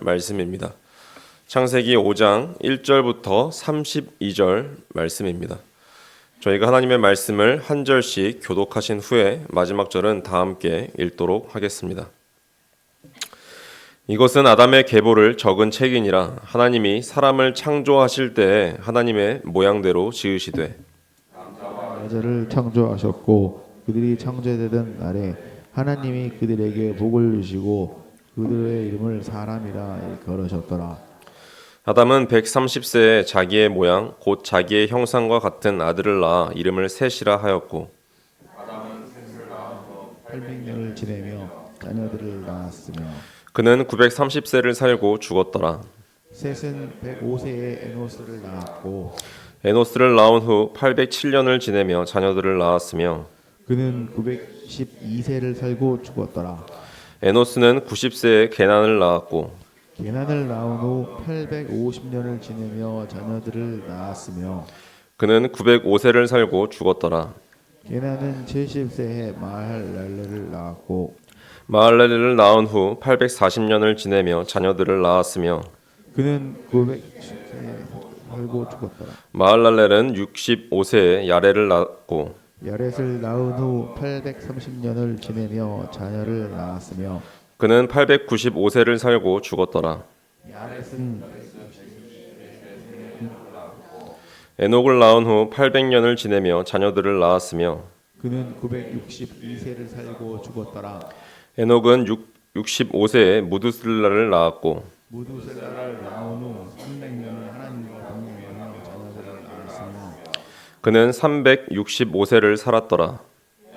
말씀입니다. 창세기 5장 1절부터 32절 말씀입니다. 저희가 하나님의 말씀을 한 절씩 교독하신 후에 마지막 절은 다 함께 읽도록 하겠습니다. 이것은 아담의 계보를 적은 책이니라. 하나님이 사람을 창조하실 때에 하나님의 모양대로 지으시되 여자를 창조하셨고 그들이 창조되던 날에 하나님이 그들에게 복을 주시고 그들의 이름을 사람이라 일컬으셨더라. 아담은 130세에 자기의 모양 곧 자기의 형상과 같은 아들을 낳아 이름을 셋이라 하였고 800년을 지내며 자녀들을 낳았으며 그는 930세를 살고 죽었더라. 셋은 105세에 에노스를 낳았고 에노스를 낳은 후 807년을 지내며 자녀들을 낳았으며 그는 912세를 살고 죽었더라. 에노스는 90세에 게난을 낳았고 게난을 낳은 후 850년을 지내며 자녀들을 낳았으며 그는 905세를 살고 죽었더라. 게난은 70세에 마할랄레를 낳았고 마할렐레를 낳은 후 840년을 지내며 자녀들을 낳았으며 그는 910세에 살고 죽었더라. 마할랄렐은 65세에 야레를 낳았고 야렛을 낳은 후 830년을 지내며 자녀를 낳았으며 그는 895세를 살고 죽었더라. 야렛은 에녹을 낳은 후 800년을 지내며 자녀들을 낳았으며 그는 962세를 살고 죽었더라. 에녹은 65세에 무드슬라를 낳았고 무두셀라를 낳은 후 300년을 하나님과 동행하며 자녀들을 낳았으며 그는 365세를 살았더라.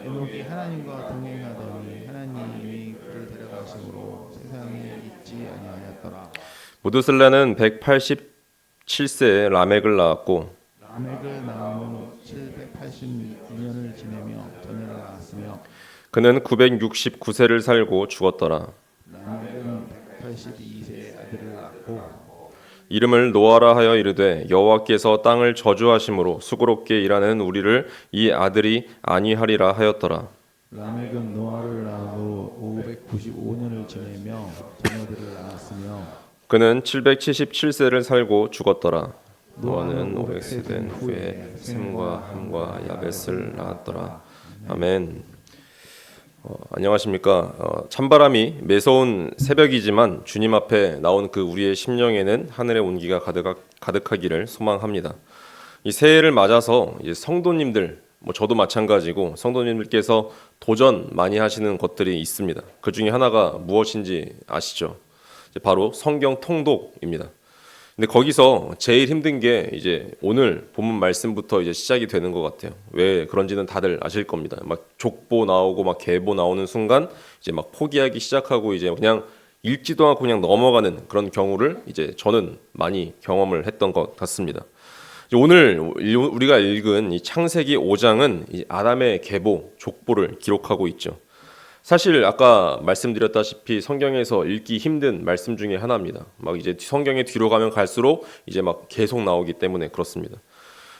에녹이 하나님과 동행하더니 하나님이 그를 데려가심으로 세상에 있지 아니하였더라. 무드슬라는 187세에 라멕을 낳았고 라멕을 낳은 후 782년을 지내며 자녀를 낳았으며 그는 969세를 살고 죽었더라. 라멕은 182세의 아들을 낳고 이름을 노아라 하여 이르되 여호와께서 땅을 저주하심으로 수고롭게 일하는 우리를 이 아들이 안위하리라 하였더라. 라멕은 노아를 낳은 후 595년을 지내며 자녀들을 낳았으며 그는 777세를 살고 죽었더라. 노아는 500세 된 후에 셈과 함과 야벳을 낳았더라. 아멘. 안녕하십니까. 찬바람이 매서운 새벽이지만 주님 앞에 나온 그 우리의 심령에는 하늘의 온기가 가득하기를 소망합니다. 이 새해를 맞아서 이제 성도님들, 저도 마찬가지고 성도님들께서 도전 많이 하시는 것들이 있습니다. 그 중에 하나가 무엇인지 아시죠? 바로 성경 통독입니다. 근데 거기서 제일 힘든 게 이제 오늘 본문 말씀부터 이제 시작이 되는 것 같아요. 왜 그런지는 다들 아실 겁니다. 막 족보 나오고 막 계보 나오는 순간 이제 막 포기하기 시작하고 이제 그냥 읽지도 않고 그냥 넘어가는 그런 경우를 이제 저는 많이 경험을 했던 것 같습니다. 오늘 우리가 읽은 이 창세기 5장은 이 아담의 계보, 족보를 기록하고 있죠. 사실 아까 말씀드렸다시피 성경에서 읽기 힘든 말씀 중에 하나입니다. 막 이제 성경에 뒤로 가면 갈수록 이제 막 계속 나오기 때문에 그렇습니다.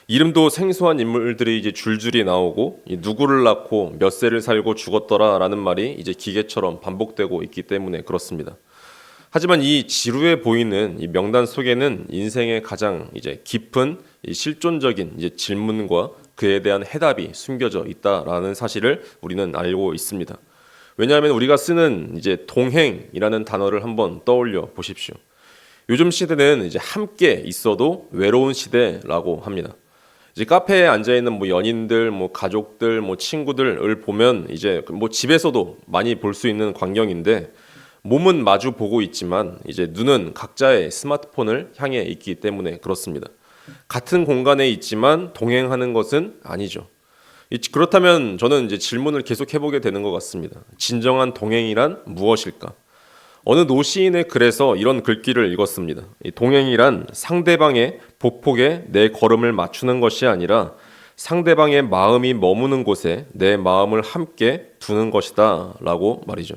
이름도 생소한 인물들이 이제 줄줄이 나오고 누구를 낳고 몇 세를 살고 죽었더라라는 말이 이제 기계처럼 반복되고 있기 때문에 그렇습니다. 하지만 이 지루해 보이는 이 명단 속에는 인생의 가장 이제 깊은 이 실존적인 이제 질문과 그에 대한 해답이 숨겨져 있다라는 사실을 우리는 알고 있습니다. 왜냐하면 우리가 쓰는 이제 동행이라는 단어를 한번 떠올려 보십시오. 요즘 시대는 이제 함께 있어도 외로운 시대라고 합니다. 이제 카페에 앉아 있는 연인들, 가족들, 친구들을 보면 이제 집에서도 많이 볼 수 있는 광경인데 몸은 마주 보고 있지만 이제 눈은 각자의 스마트폰을 향해 있기 때문에 그렇습니다. 같은 공간에 있지만 동행하는 것은 아니죠. 그렇다면 저는 이제 질문을 계속 해보게 되는 것 같습니다. 진정한 동행이란 무엇일까? 어느 노시인의 글에서 이런 글귀를 읽었습니다. 이 동행이란 상대방의 보폭에 내 걸음을 맞추는 것이 아니라 상대방의 마음이 머무는 곳에 내 마음을 함께 두는 것이다 라고 말이죠.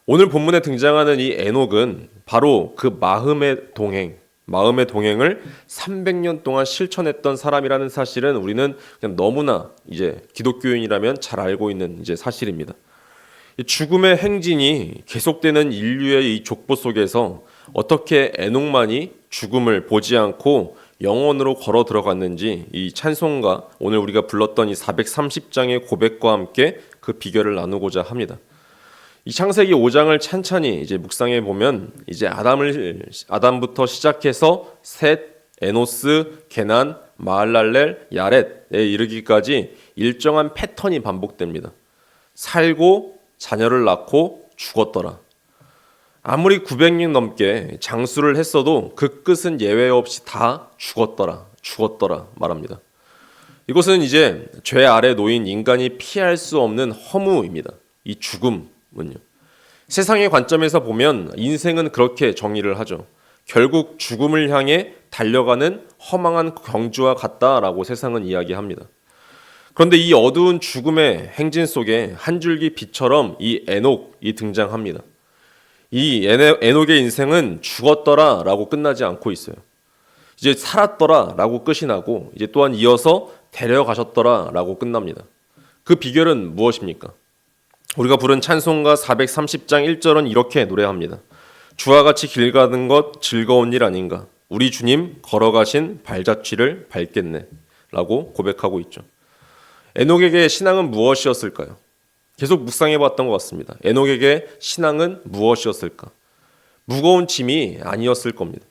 오늘 본문에 등장하는 이 에녹은 바로 그 마음의 동행을 300년 동안 실천했던 사람이라는 사실은 우리는 그냥 너무나 이제 기독교인이라면 잘 알고 있는 이제 사실입니다. 이 죽음의 행진이 계속되는 인류의 이 족보 속에서 어떻게 에녹만이 죽음을 보지 않고 영원으로 걸어 들어갔는지 이 찬송가 오늘 우리가 불렀던 이 430장의 고백과 함께 그 비결을 나누고자 합니다. 이 창세기 5장을 찬찬히 이제 묵상해 보면 이제 아담부터 시작해서 셋, 에노스, 게난, 마할랄렐, 야렛에 이르기까지 일정한 패턴이 반복됩니다. 살고 자녀를 낳고 죽었더라. 아무리 900년 넘게 장수를 했어도 그 끝은 예외 없이 다 죽었더라 말합니다. 이것은 이제 죄 아래 놓인 인간이 피할 수 없는 허무입니다. 이 죽음은요. 세상의 관점에서 보면 인생은 그렇게 정의를 하죠. 결국 죽음을 향해 달려가는 허망한 경주와 같다라고 세상은 이야기합니다. 그런데 이 어두운 죽음의 행진 속에 한 줄기 빛처럼 이 에녹이 등장합니다. 이 에녹의 인생은 죽었더라라고 끝나지 않고 있어요. 이제 살았더라라고 끝이 나고 이제 또한 이어서 데려가셨더라라고 끝납니다. 그 비결은 무엇입니까? 우리가 부른 찬송가 430장 1절은 이렇게 노래합니다. 주와 같이 길 가는 것 즐거운 일 아닌가. 우리 주님 걸어가신 발자취를 밟겠네 라고 고백하고 있죠. 에녹에게 신앙은 무엇이었을까요? 계속 묵상해봤던 것 같습니다. 에녹에게 신앙은 무엇이었을까? 무거운 짐이 아니었을 겁니다.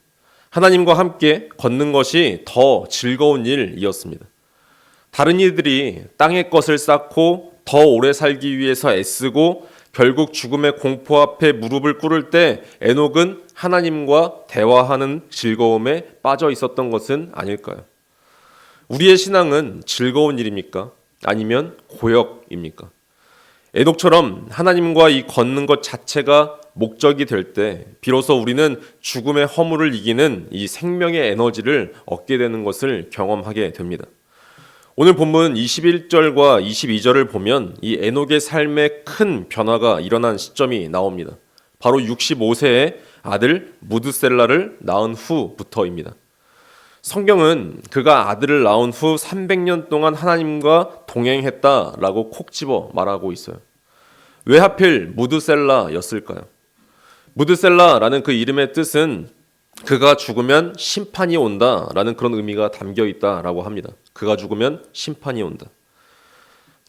하나님과 함께 걷는 것이 더 즐거운 일이었습니다. 다른 이들이 땅의 것을 쌓고 더 오래 살기 위해서 애쓰고 결국 죽음의 공포 앞에 무릎을 꿇을 때 에녹은 하나님과 대화하는 즐거움에 빠져 있었던 것은 아닐까요? 우리의 신앙은 즐거운 일입니까? 아니면 고역입니까? 에녹처럼 하나님과 이 걷는 것 자체가 목적이 될 때 비로소 우리는 죽음의 허물을 이기는 이 생명의 에너지를 얻게 되는 것을 경험하게 됩니다. 오늘 본문 21절과 22절을 보면 이 에녹의 삶에 큰 변화가 일어난 시점이 나옵니다. 바로 65세의 아들 무드셀라를 낳은 후부터입니다. 성경은 그가 아들을 낳은 후 300년 동안 하나님과 동행했다라고 콕 집어 말하고 있어요. 왜 하필 무드셀라였을까요? 무드셀라라는 그 이름의 뜻은 그가 죽으면 심판이 온다라는 그런 의미가 담겨 있다라고 합니다. 그가 죽으면 심판이 온다.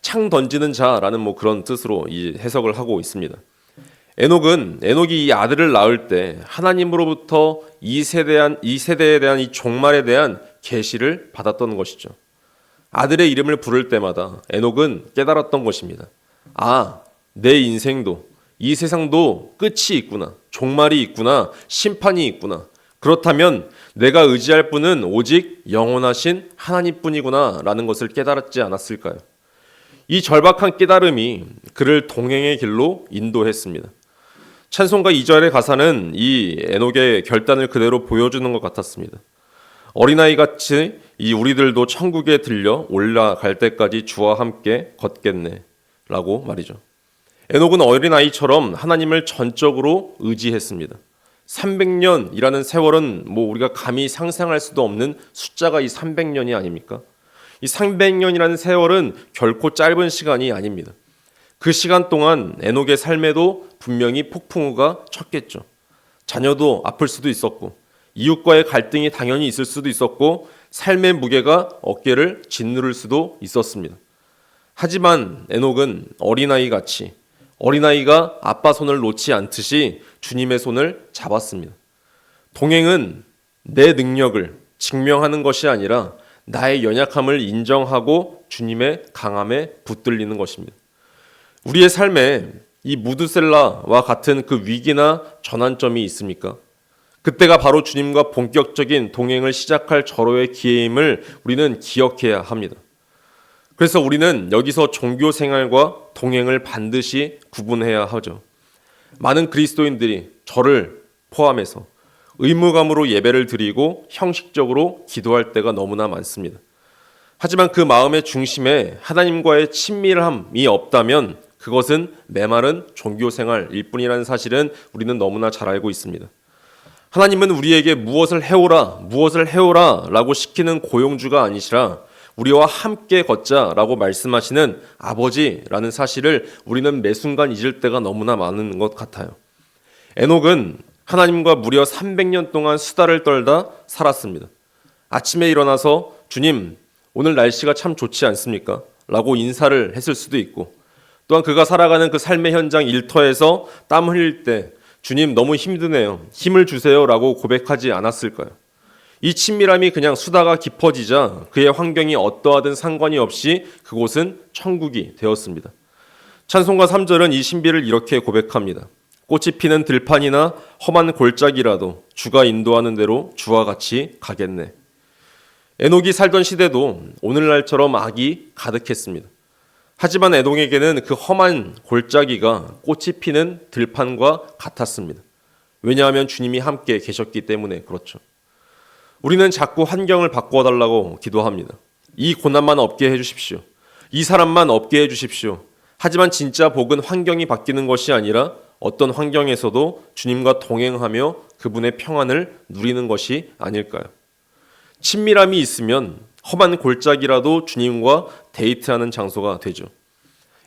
창 던지는 자라는 뭐 그런 뜻으로 이 해석을 하고 있습니다. 에녹이 이 아들을 낳을 때 하나님으로부터 이 세대에 대한 이 종말에 대한 계시를 받았던 것이죠. 아들의 이름을 부를 때마다 에녹은 깨달았던 것입니다. 아, 내 인생도 이 세상도 끝이 있구나. 종말이 있구나. 심판이 있구나. 그렇다면 내가 의지할 분은 오직 영원하신 하나님뿐이구나 라는 것을 깨달았지 않았을까요? 이 절박한 깨달음이 그를 동행의 길로 인도했습니다. 찬송가 2절의 가사는 이 에녹의 결단을 그대로 보여주는 것 같았습니다. 어린아이같이 이 우리들도 천국에 들려 올라갈 때까지 주와 함께 걷겠네 라고 말이죠. 에녹은 어린아이처럼 하나님을 전적으로 의지했습니다. 300년이라는 세월은 뭐 우리가 감히 상상할 수도 없는 숫자가 이 300년이 아닙니까? 이 300년이라는 세월은 결코 짧은 시간이 아닙니다. 그 시간 동안 에녹의 삶에도 분명히 폭풍우가 쳤겠죠. 자녀도 아플 수도 있었고 이웃과의 갈등이 당연히 있을 수도 있었고 삶의 무게가 어깨를 짓누를 수도 있었습니다. 하지만 에녹은 어린아이가 아빠 손을 놓지 않듯이 주님의 손을 잡았습니다. 동행은 내 능력을 증명하는 것이 아니라 나의 연약함을 인정하고 주님의 강함에 붙들리는 것입니다. 우리의 삶에 이 무드셀라와 같은 그 위기나 전환점이 있습니까? 그때가 바로 주님과 본격적인 동행을 시작할 절호의 기회임을 우리는 기억해야 합니다. 그래서 우리는 여기서 종교 생활과 동행을 반드시 구분해야 하죠. 많은 그리스도인들이 저를 포함해서 의무감으로 예배를 드리고 형식적으로 기도할 때가 너무나 많습니다. 하지만 그 마음의 중심에 하나님과의 친밀함이 없다면 그것은 메마른 종교생활일 뿐이라는 사실은 우리는 너무나 잘 알고 있습니다. 하나님은 우리에게 무엇을 해오라 라고 시키는 고용주가 아니시라 우리와 함께 걷자라고 말씀하시는 아버지라는 사실을 우리는 매 순간 잊을 때가 너무나 많은 것 같아요. 에녹은 하나님과 무려 300년 동안 수다를 떨다 살았습니다. 아침에 일어나서 주님, 오늘 날씨가 참 좋지 않습니까? 라고 인사를 했을 수도 있고, 또한 그가 살아가는 그 삶의 현장 일터에서 땀 흘릴 때 주님 너무 힘드네요. 힘을 주세요 라고 고백하지 않았을까요? 이 친밀함이 그냥 수다가 깊어지자 그의 환경이 어떠하든 상관이 없이 그곳은 천국이 되었습니다. 찬송가 3절은 이 신비를 이렇게 고백합니다. 꽃이 피는 들판이나 험한 골짜기라도 주가 인도하는 대로 주와 같이 가겠네. 에녹이 살던 시대도 오늘날처럼 악이 가득했습니다. 하지만 에녹에게는 그 험한 골짜기가 꽃이 피는 들판과 같았습니다. 왜냐하면 주님이 함께 계셨기 때문에 그렇죠. 우리는 자꾸 환경을 바꿔달라고 기도합니다. 이 고난만 없게 해주십시오. 이 사람만 없게 해주십시오. 하지만 진짜 복은 환경이 바뀌는 것이 아니라 어떤 환경에서도 주님과 동행하며 그분의 평안을 누리는 것이 아닐까요? 친밀함이 있으면 험한 골짜기라도 주님과 데이트하는 장소가 되죠.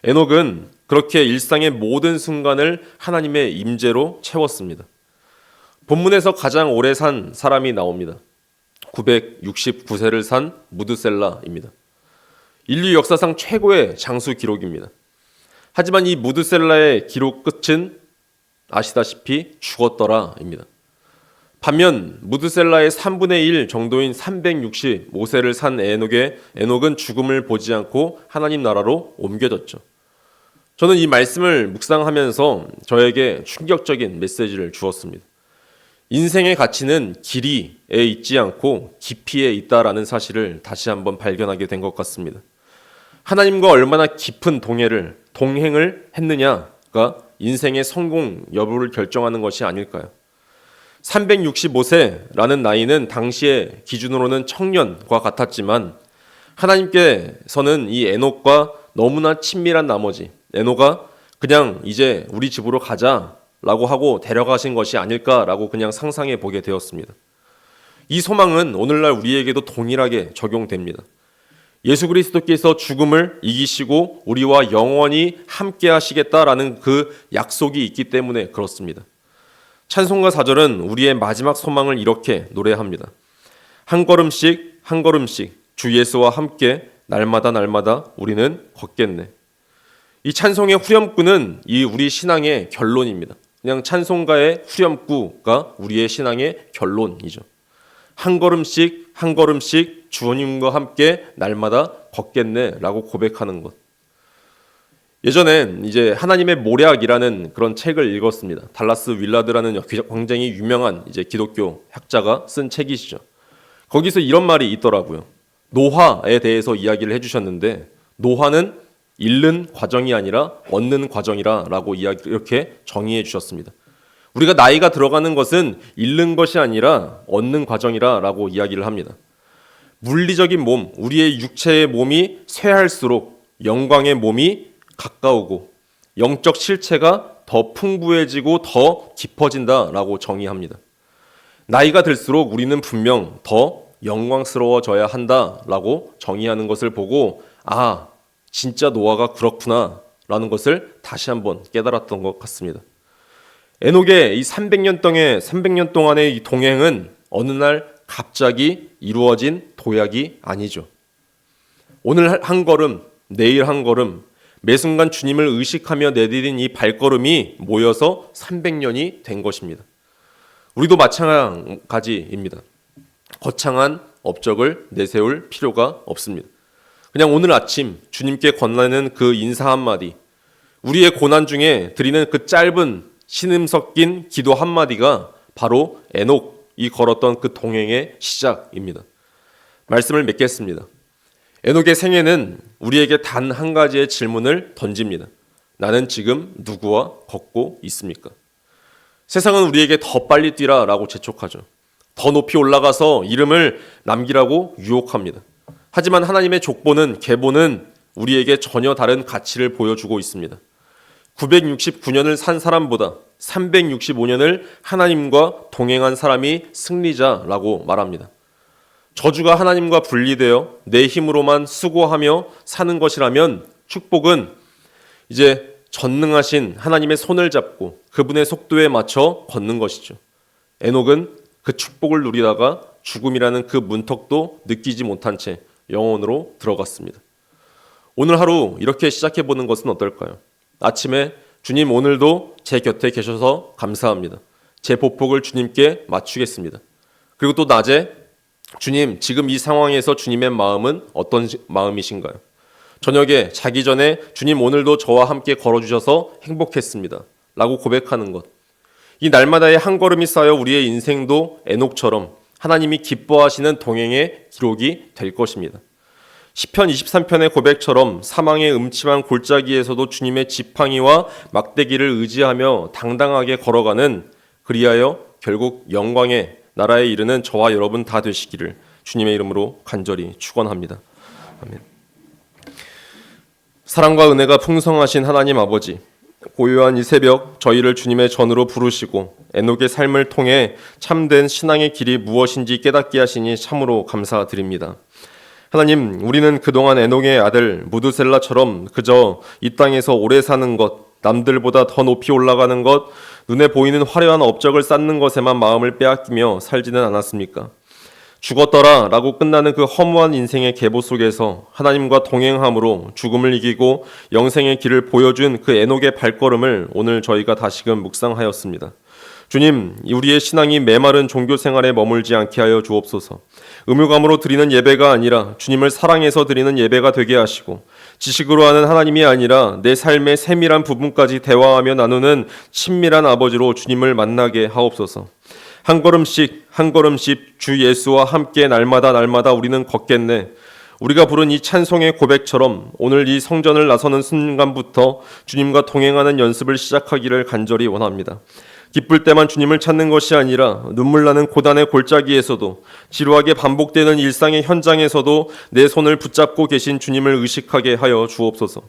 에녹은 그렇게 일상의 모든 순간을 하나님의 임재로 채웠습니다. 본문에서 가장 오래 산 사람이 나옵니다. 969세를 산 무드셀라입니다. 인류 역사상 최고의 장수 기록입니다. 하지만 이 무드셀라의 기록 끝은 아시다시피 죽었더라입니다. 반면 무드셀라의 3분의 1 정도인 365세를 산 에녹은 죽음을 보지 않고 하나님 나라로 옮겨졌죠. 저는 이 말씀을 묵상하면서 저에게 충격적인 메시지를 주었습니다. 인생의 가치는 길이에 있지 않고 깊이에 있다라는 사실을 다시 한번 발견하게 된 것 같습니다. 하나님과 얼마나 깊은 동행을 했느냐가 인생의 성공 여부를 결정하는 것이 아닐까요? 365세라는 나이는 당시의 기준으로는 청년과 같았지만 하나님께서는 이 에녹과 너무나 친밀한 나머지 에녹아 그냥 이제 우리 집으로 가자라고 하고 데려가신 것이 아닐까라고 그냥 상상해 보게 되었습니다. 이 소망은 오늘날 우리에게도 동일하게 적용됩니다. 예수 그리스도께서 죽음을 이기시고 우리와 영원히 함께 하시겠다라는 그 약속이 있기 때문에 그렇습니다. 찬송가 4절은 우리의 마지막 소망을 이렇게 노래합니다. 한 걸음씩 한 걸음씩 주 예수와 함께 날마다 날마다 우리는 걷겠네. 이 찬송의 후렴구는 이 우리 신앙의 결론입니다. 그냥 찬송가의 후렴구가 우리의 신앙의 결론이죠. 한 걸음씩 한 걸음씩 주님과 함께 날마다 걷겠네라고 고백하는 것. 예전에 이제 하나님의 모략이라는 그런 책을 읽었습니다. 달라스 윌라드라는 굉장히 유명한 이제 기독교 학자가 쓴 책이시죠. 거기서 이런 말이 있더라고요. 노화에 대해서 이야기를 해주셨는데 노화는 잃는 과정이 아니라 얻는 과정이라고 이렇게 정의해 주셨습니다. 우리가 나이가 들어가는 것은 잃는 것이 아니라 얻는 과정이라고 이야기를 합니다. 물리적인 몸, 우리의 육체의 몸이 쇠할수록 영광의 몸이 가까우고 영적 실체가 더 풍부해지고 더 깊어진다라고 정의합니다. 나이가 들수록 우리는 분명 더 영광스러워져야 한다라고 정의하는 것을 보고 아, 진짜 노아가 그렇구나라는 것을 다시 한번 깨달았던 것 같습니다. 에녹의 이 300년 동안의 이 동행은 어느 날 갑자기 이루어진 도약이 아니죠. 오늘 한 걸음, 내일 한 걸음, 매 순간 주님을 의식하며 내디딘 이 발걸음이 모여서 300년이 된 것입니다. 우리도 마찬가지입니다. 거창한 업적을 내세울 필요가 없습니다. 그냥 오늘 아침 주님께 건네는 그 인사 한마디, 우리의 고난 중에 드리는 그 짧은 신음 섞인 기도 한마디가 바로 에녹이 걸었던 그 동행의 시작입니다. 말씀을 맺겠습니다. 에녹의 생애는 우리에게 단 한 가지의 질문을 던집니다. 나는 지금 누구와 걷고 있습니까? 세상은 우리에게 더 빨리 뛰라라고 재촉하죠. 더 높이 올라가서 이름을 남기라고 유혹합니다. 하지만 하나님의 족보는 계보는 우리에게 전혀 다른 가치를 보여주고 있습니다. 969년을 산 사람보다 365년을 하나님과 동행한 사람이 승리자라고 말합니다. 저주가 하나님과 분리되어 내 힘으로만 수고하며 사는 것이라면 축복은 이제 전능하신 하나님의 손을 잡고 그분의 속도에 맞춰 걷는 것이죠. 에녹은 그 축복을 누리다가 죽음이라는 그 문턱도 느끼지 못한 채 영혼으로 들어갔습니다. 오늘 하루 이렇게 시작해 보는 것은 어떨까요? 아침에 주님 오늘도 제 곁에 계셔서 감사합니다. 제 보폭을 주님께 맞추겠습니다. 그리고 또 낮에 주님 지금 이 상황에서 주님의 마음은 어떤 마음이신가요? 저녁에 자기 전에 주님 오늘도 저와 함께 걸어주셔서 행복했습니다. 라고 고백하는 것. 이 날마다의 한 걸음이 쌓여 우리의 인생도 에녹처럼 하나님이 기뻐하시는 동행의 기록이 될 것입니다. 시편 23편의 고백처럼 사망의 음침한 골짜기에서도 주님의 지팡이와 막대기를 의지하며 당당하게 걸어가는 그리하여 결국 영광의 나라에 이르는 저와 여러분 다 되시기를 주님의 이름으로 간절히 축원합니다. 아멘. 사랑과 은혜가 풍성하신 하나님 아버지, 고요한 이 새벽 저희를 주님의 전으로 부르시고 에녹의 삶을 통해 참된 신앙의 길이 무엇인지 깨닫게 하시니 참으로 감사드립니다. 하나님, 우리는 그동안 에녹의 아들 무드셀라처럼 그저 이 땅에서 오래 사는 것, 남들보다 더 높이 올라가는 것, 눈에 보이는 화려한 업적을 쌓는 것에만 마음을 빼앗기며 살지는 않았습니까? 죽었더라 라고 끝나는 그 허무한 인생의 계보 속에서 하나님과 동행함으로 죽음을 이기고 영생의 길을 보여준 그 에녹의 발걸음을 오늘 저희가 다시금 묵상하였습니다. 주님, 우리의 신앙이 메마른 종교 생활에 머물지 않게 하여 주옵소서. 의무감으로 드리는 예배가 아니라 주님을 사랑해서 드리는 예배가 되게 하시고 지식으로 하는 하나님이 아니라 내 삶의 세밀한 부분까지 대화하며 나누는 친밀한 아버지로 주님을 만나게 하옵소서. 한 걸음씩 주 예수와 함께 날마다 우리는 걷겠네. 우리가 부른 이 찬송의 고백처럼 오늘 이 성전을 나서는 순간부터 주님과 동행하는 연습을 시작하기를 간절히 원합니다. 기쁠 때만 주님을 찾는 것이 아니라 눈물 나는 고단의 골짜기에서도 지루하게 반복되는 일상의 현장에서도 내 손을 붙잡고 계신 주님을 의식하게 하여 주옵소서.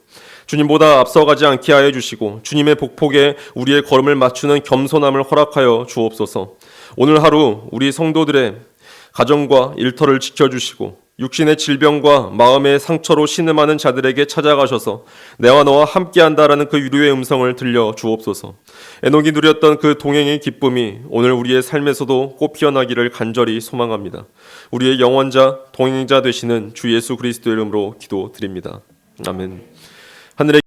주님보다 앞서가지 않게 하여 주시고 주님의 복폭에 우리의 걸음을 맞추는 겸손함을 허락하여 주옵소서. 오늘 하루 우리 성도들의 가정과 일터를 지켜주시고 육신의 질병과 마음의 상처로 신음하는 자들에게 찾아가셔서 내와 너와 함께한다라는 그 위로의 음성을 들려 주옵소서. 에녹이 누렸던 그 동행의 기쁨이 오늘 우리의 삶에서도 꽃피어나기를 간절히 소망합니다. 우리의 영원자 동행자 되시는 주 예수 그리스도의 이름으로 기도드립니다. 아멘. 하늘의